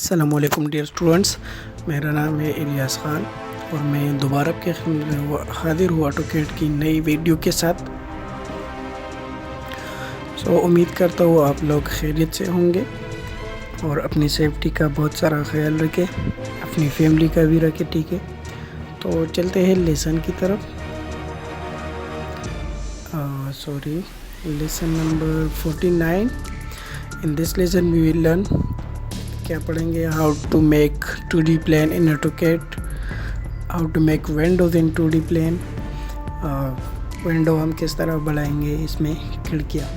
अस्सलामुअलैकुम dear students, मेरा नाम है इलियास खान और मैं दोबारा के हाजिर हुआ ऑटोकैड की नई वीडियो के साथ। उम्मीद करता हूँ आप लोग खैरियत से होंगे और अपनी सेफ्टी का बहुत सारा ख्याल रखें, अपनी फैमिली का भी रखें। ठीक है, तो चलते हैं लेसन की तरफ। Lesson number 49। In this lesson we will learn, क्या पढ़ेंगे, how to make 2D plan in AutoCAD, how to make windows in 2D plan. Window हम किस तरह बनाएंगे, इसमें खिड़कियाँ,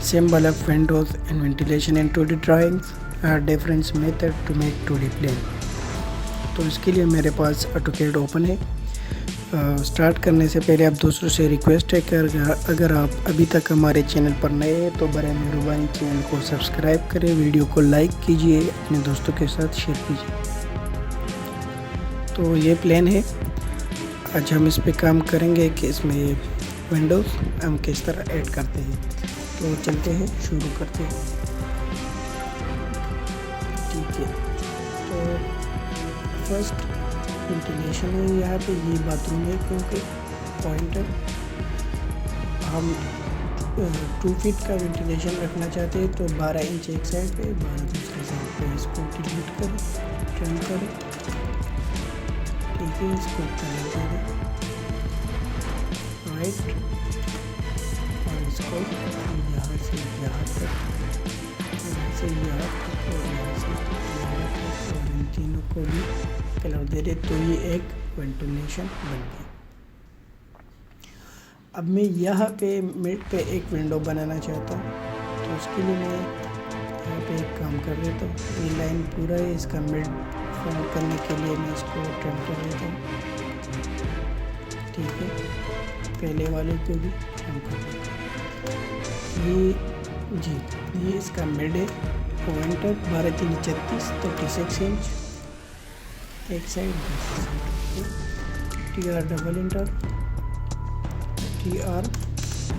symbol of windows and ventilation in 2D drawings, different method to make 2D plan. तो इसके लिए मेरे पास ऑटोकैड ओपन है। स्टार्ट करने से पहले आप दोस्तों से रिक्वेस्ट है कि अगर आप अभी तक हमारे चैनल पर नए हैं तो बड़े मेहरबानी चैनल को सब्सक्राइब करें, वीडियो को लाइक कीजिए, अपने दोस्तों के साथ शेयर कीजिए। तो ये प्लान है, आज हम इस पे काम करेंगे कि इसमें विंडोज़ हम किस तरह ऐड करते हैं। तो चलते हैं, शुरू करते हैं। ठीक है, तो फर्स्ट वेंटिलेशन है यहाँ पे, ये बाथरूम है क्योंकि पॉइंटर हम 2 फीट का वेंटिलेशन रखना चाहते हैं। तो 12 इंच एक साइड पे, 12 दूसरी साइड पे। इसको डिलीट करें, टर्न करें, ठीक है, इसको कलर करें राइट, और इसको यहाँ से यहाँ तक, यहाँ से यहाँ तक और यहाँ से यहाँ तक, और इन तीनों को भी कलर दे रहे। तो ये एक वेंटिलेशन बन गया। अब मैं यहाँ पे मिड पे एक विंडो बनाना चाहता हूँ, तो उसके लिए मैं यहाँ पे एक काम कर देता हूँ। ये लाइन पूरा है, इसका मिड फॉर्म करने के लिए मैं इसको ट्रिम कर देता हूँ। ठीक है, पहले वाले को भी ट्रिम कर देता हूँ। ये इसका मिड है। पॉइंटर 12 3 36 36 इंच एक side, TR double inter, TR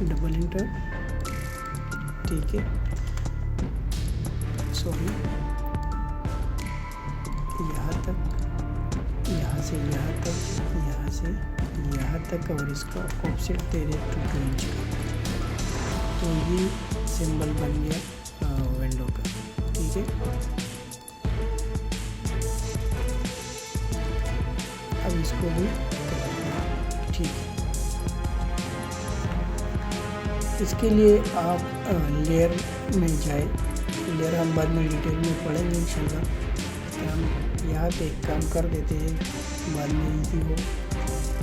double inter, ठीक है, सॉरी, यहाँ तक, यहाँ से यहाँ तक, यहाँ से यहाँ तक, और इसका ऑफसेट दे रहे 2 इंच का। तो ये सिंबल बन गया विंडो का। ठीक है, अब इसको भी ठीक है। इसके लिए आप लेयर में जाए, लेयर हम बाद में डिटेल में पढ़ेंगे इंशाल्लाह। हम यहाँ पे एक काम कर देते हैं, बाद में इजी हो।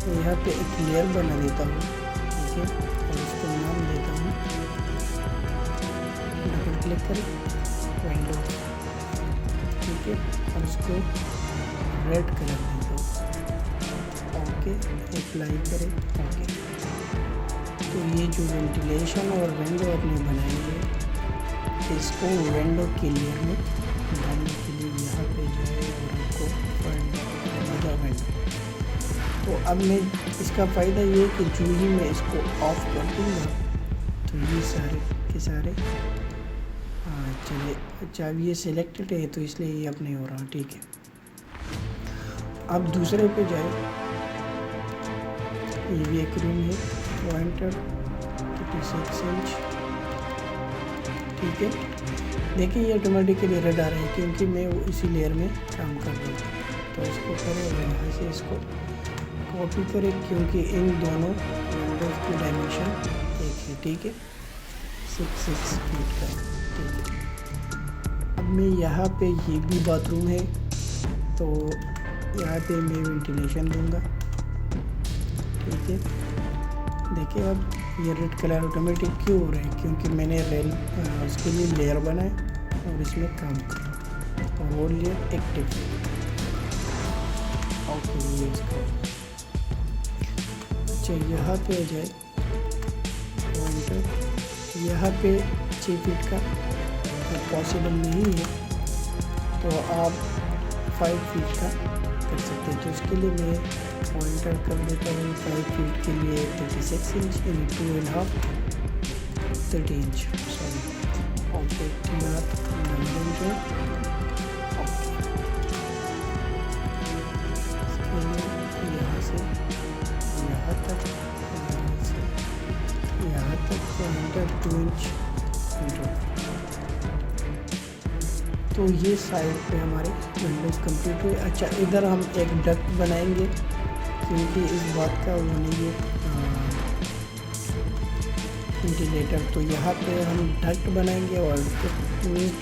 तो यहाँ पे एक लेयर बना देता हूँ, ठीक है, और इसको नाम देता हूँ, डबल क्लिक करें, विंडो, ठीक है, और इसको रेड कलर देता हूँ, ओके, अप्लाई करें, ओके। तो ये जो वेंटिलेशन और विंडो अपने बनाएंगे, इसको विंडो के लेयर में डालने के लिए यहाँ पे जाए और हमको विंडो। तो अब मैं इसका फ़ायदा ये है कि जो ही मैं इसको ऑफ कर दूँगा तो ये सारे के सारे चलिए। अच्छा, अब ये सिलेक्टेड है तो इसलिए ये अब नहीं हो रहा। ठीक है, अब दूसरे पे जाए, ये भी एक रूम है, पॉइंटर 36 इंच, ठीक है। देखिए ये ऑटोमेटिकली रेड आ रहा है क्योंकि मैं वो इसी लेयर में काम कर रहा हूँ। तो इसको करें और यहाँ से इसको कॉपी करें क्योंकि इन दोनों विंडोज़ की डायमेंशन एक है। ठीक है, 6 फीट का। ठीक है, अब मैं यहाँ पे, ये भी बाथरूम है तो यहाँ पे मैं वेंटिलेशन दूंगा। ठीक है, देखिए अब ये रेड कलर ऑटोमेटिक क्यों हो रहा है, क्योंकि मैंने उसके लिए लेयर बनाया और इसमें काम किया और वो लेयर एक्टिव है। ओके, ये इसका। अच्छा, यहाँ पे आ जाए, पॉइंटर यहाँ पे 6 फीट का पॉसिबल नहीं है तो आप 5 फीट का कर सकते हैं। तो इसके लिए मैं पॉइंटर कर देता हूँ 5 फीट के लिए 36 inch in 2.5 30 inch, sorry, okay, TR number, okay. यहाँ से यहाँ तक, यहाँ से यहाँ तक एंटर 2 इंच एंटर। तो ये साइड पे हमारे विंडोज़ कंप्लीट हुए। अच्छा, इधर हम एक डक्ट बनाएंगे क्योंकि इस बात का वो नहीं है वेंटिलेटर। तो यहाँ पे हम डक्ट बनाएंगे और इस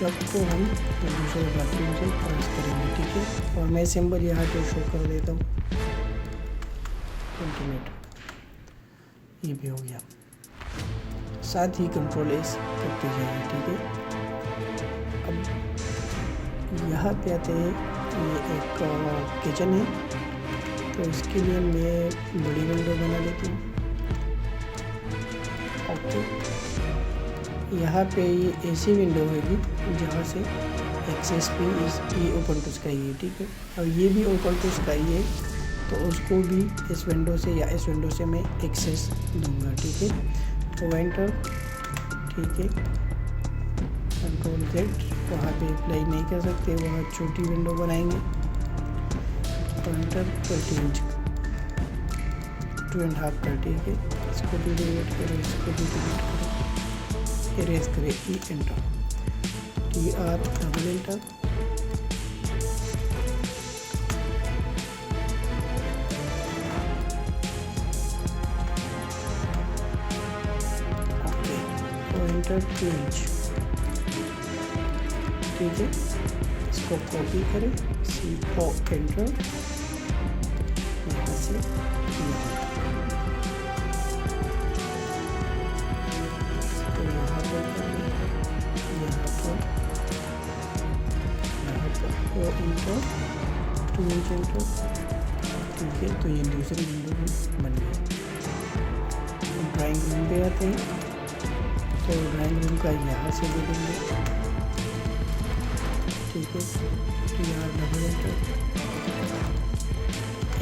डक्ट को हम दूसरे बाथरूम से क्रॉस करेंगे, ठीक है। और मैं सिंबल यहाँ पे शो कर देता हूँ, वेंटिलेटर ये भी हो गया। साथ ही कंट्रोल एस करते जाइए, ठीक है। अब यहाँ पे आते हैं, ये एक किचन है, तो इसके लिए मैं बड़ी विंडो बना लेती हूँ। ओके, यहाँ पे ये ऐसी विंडो होगी जहाँ से एक्सेस भी ये ओपन टू स्काई है, ठीक है। और ये भी ओपन टू स्काई है, तो उसको भी इस विंडो से या इस विंडो से मैं एक्सेस दूंगा, ठीक है। तो एंटर, ठीक है, कंट्रोल जेड। वहाँ पे अप्लाई नहीं कर सकते, वहाँ छोटी विंडो बनाएंगे। एंटर 20 इंच 2.5 का, ठीक है। इसको भी डिलीट करें, इसको भी डिलीट करें, इरेज करें, E enter, TR double enter. Okay, तो एंटर 2 इंच, ठीक है। इसको कॉपी करें, CO एंटर, यहाँ से इंटर 2 इंच एंटर, ठीक है। तो ये दूसरी विंडो भी बन गई। ड्राइंग रूम पे आते हैं, तो ड्राइंग रूम का यहाँ से ले लेंगे, ठीक है। TR double enter,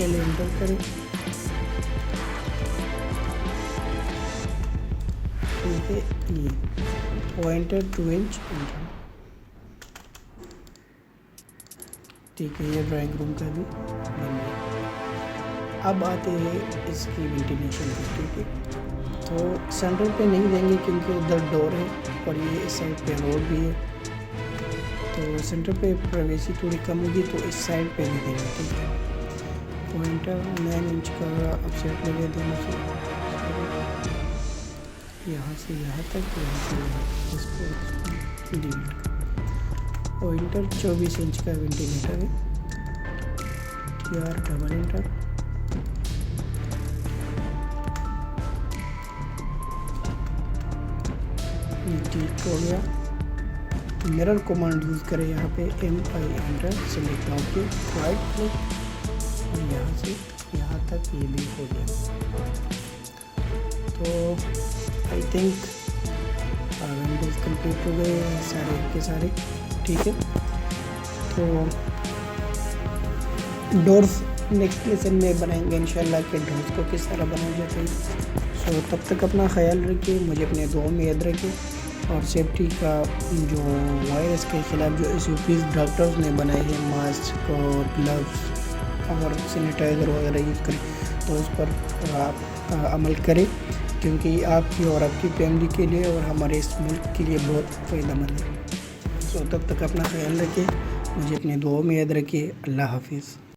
L enter करें, ठीक है। ये पॉइंटर 2 इंच एंटर, ठीक है। ये ड्राइंग रूम का भी बन गया। अब आते हैं इसकी वेंटिलेशन पे, ठीक है। तो सेंटर पे नहीं देंगे क्योंकि उधर डोर है और ये इस साइड पे रोड भी है, तो सेंटर पे प्राइवेसी थोड़ी कम होगी, तो इस साइड पे भी देंगे, ठीक है। पॉइंटर 9 इंच का अपसेट लगे दोनों से, यहाँ से यहाँ तक, यहाँ से यहाँ तक, इसको डिलीट। पॉइंटर 24 इंच का वेंटिलेटर है, TR डबल एंटर, ठीक हो गया। मिरर कमांड यूज़ करें, यहाँ पे MI enter, select okay, right click, और यहाँ से यहाँ तक ये भी हो गया। तो आई थिंक विंडोज कंप्लीट हो गए सारे के सारे, ठीक है। तो डोर्स नेक्स्ट लेसन में बनाएंगे इंशाल्लाह कि डोर्स को किस तरह बनाया जाता है। सो तब तक अपना ख्याल रखिए, मुझे अपने दुआ में याद रखिए, और सेफ्टी का जो वायरस के ख़िलाफ़ जो SOPs डॉक्टर्स ने बनाए हैं, मास्क और ग्लव्स और सैनिटाइज़र वगैरह यूज़ करें, तो उस पर आप अमल करें, क्योंकि आपकी और आपकी फैमिली के लिए और हमारे इस मुल्क के लिए बहुत फ़ायदेमंद है। सो तब तक अपना ख्याल रखिए, मुझे अपने दुआओं में याद रखिए। अल्लाह हाफिज़।